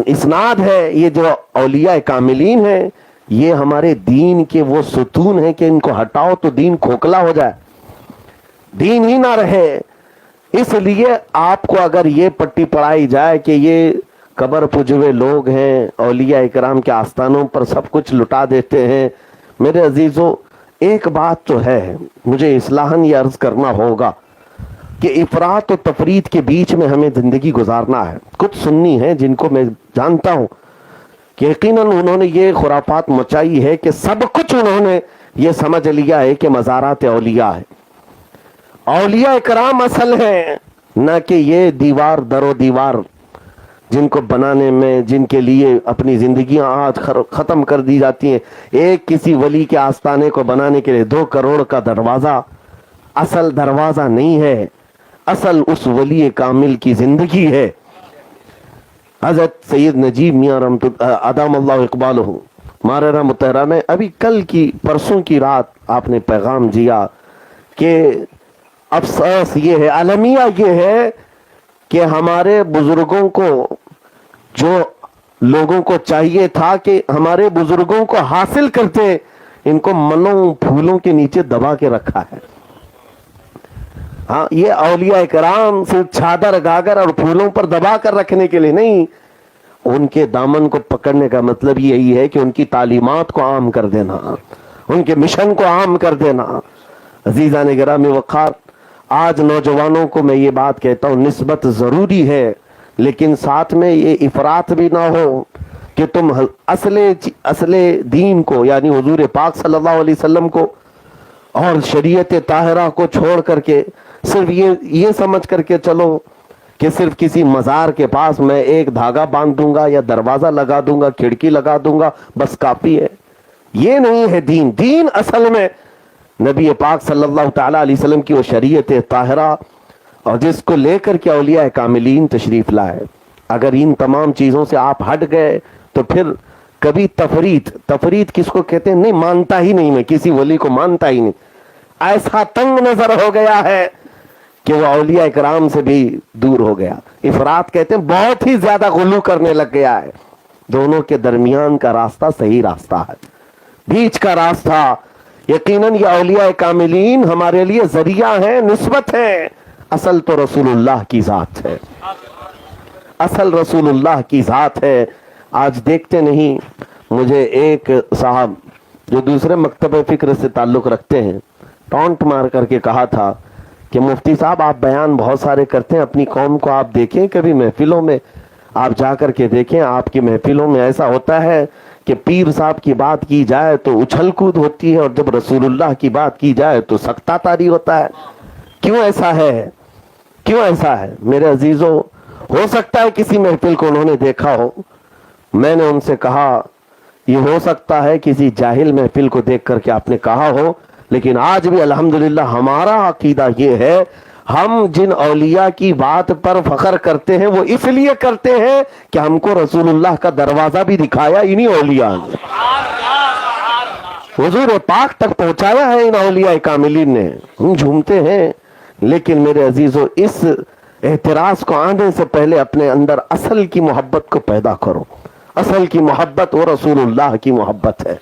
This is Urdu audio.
اسناد ہے، یہ جو اولیاء کاملین ہیں یہ ہمارے دین کے وہ ستون ہیں کہ ان کو ہٹاؤ تو دین کھوکھلا ہو جائے، دین ہی نہ رہے۔ اس لیے آپ کو اگر یہ پٹی پڑھائی جائے کہ یہ قبر پجوے لوگ ہیں، اولیاء اکرام کے آستانوں پر سب کچھ لٹا دیتے ہیں، میرے عزیزو ایک بات تو ہے، مجھے اصلاحاً یہ عرض کرنا ہوگا کہ افراط و تفریط کے بیچ میں ہمیں زندگی گزارنا ہے۔ کچھ سنی ہیں جن کو میں جانتا ہوں کہ یقیناً انہوں نے یہ خرافات مچائی ہے کہ سب کچھ انہوں نے یہ سمجھ لیا ہے کہ مزارات اولیاء ہے، اولیاء کرام اصل ہیں، نہ کہ یہ دیوار در و دیوار جن کو بنانے میں، جن کے لیے اپنی زندگیاں آج ختم کر دی جاتی ہیں۔ ایک کسی ولی کے آستانے کو بنانے کے لیے 2 کروڑ کا دروازہ اصل دروازہ نہیں ہے، اصل اس ولی کامل کی زندگی ہے۔ حضرت سید نجیب میاں ادام اللہ اقبالہ ماررہ مطہرہ میں ابھی کل کی پرسوں کی رات آپ نے پیغام دیا کہ افسوس یہ ہے، المیہ یہ ہے کہ ہمارے بزرگوں کو، جو لوگوں کو چاہیے تھا کہ ہمارے بزرگوں کو حاصل کرتے، ان کو منوں پھولوں کے نیچے دبا کے رکھا ہے۔ ہاں، یہ اولیاء کرام صرف چادر گاگر اور پھولوں پر دبا کر رکھنے کے لیے نہیں، ان کے دامن کو پکڑنے کا مطلب یہی ہے کہ ان کی تعلیمات کو عام کر دینا، ان کے مشن کو عام کر دینا۔ عزیزان گرامی وقار، آج نوجوانوں کو میں یہ بات کہتا ہوں، نسبت ضروری ہے لیکن ساتھ میں یہ افراط بھی نہ ہو کہ تم اصل دین کو یعنی حضور پاک صلی اللہ علیہ وسلم کو اور شریعت طاہرہ کو چھوڑ کر کے صرف یہ سمجھ کر کے چلو کہ صرف کسی مزار کے پاس میں ایک دھاگا باندھ دوں گا یا دروازہ لگا دوں گا، کھڑکی لگا دوں گا، بس کافی ہے۔ یہ نہیں ہے دین۔ دین اصل میں نبی پاک صلی اللہ تعالی علیہ وسلم کی وہ شریعت طاہرہ اور جس کو لے کر کے اولیاء کاملین تشریف لائے۔ اگر ان تمام چیزوں سے آپ ہٹ گئے تو پھر کبھی تفریط کس کو کہتے ہیں، نہیں مانتا ہی نہیں، میں کسی ولی کو مانتا ہی نہیں، ایسا تنگ نظر ہو گیا ہے کہ وہ اولیاء کرام سے بھی دور ہو گیا۔ افراط کہتے ہیں بہت ہی زیادہ غلو کرنے لگ گیا ہے۔ دونوں کے درمیان کا راستہ صحیح راستہ ہے، بیچ کا راستہ۔ یقیناً یہ اولیاء کاملین ہمارے لیے ذریعہ ہیں، نسبت ہے، اصل تو رسول اللہ کی ذات ہے، اصل رسول اللہ کی ذات ہے۔ آج دیکھتے نہیں، مجھے ایک صاحب جو دوسرے مکتب فکر سے تعلق رکھتے ہیں ٹونٹ مار کر کے کہا تھا کہ مفتی صاحب آپ بیان بہت سارے کرتے ہیں، اپنی قوم کو آپ دیکھیں، کبھی محفلوں میں آپ جا کر کے دیکھیں، آپ کی محفلوں میں ایسا ہوتا ہے کہ پیر صاحب کی بات کی جائے تو اچھل کود ہوتی ہے اور جب رسول اللہ کی بات کی جائے تو سکتہ طاری ہوتا ہے۔ کیوں ایسا ہے؟ کیوں ایسا ہے میرے عزیزوں؟ ہو سکتا ہے کسی محفل کو انہوں نے دیکھا ہو، میں نے ان سے کہا یہ ہو سکتا ہے کسی جاہل محفل کو دیکھ کر کے آپ نے کہا ہو، لیکن آج بھی الحمدللہ ہمارا عقیدہ یہ ہے، ہم جن اولیاء کی بات پر فخر کرتے ہیں وہ اس لیے کرتے ہیں کہ ہم کو رسول اللہ کا دروازہ بھی دکھایا انہی اولیاء نے، حضور پاک تک پہنچایا ہے ان اولیاء کاملین نے۔ ہم جھومتے ہیں، لیکن میرے عزیزو اس اعتراض کو آنے سے پہلے اپنے اندر اصل کی محبت کو پیدا کرو۔ اصل کی محبت وہ رسول اللہ کی محبت ہے۔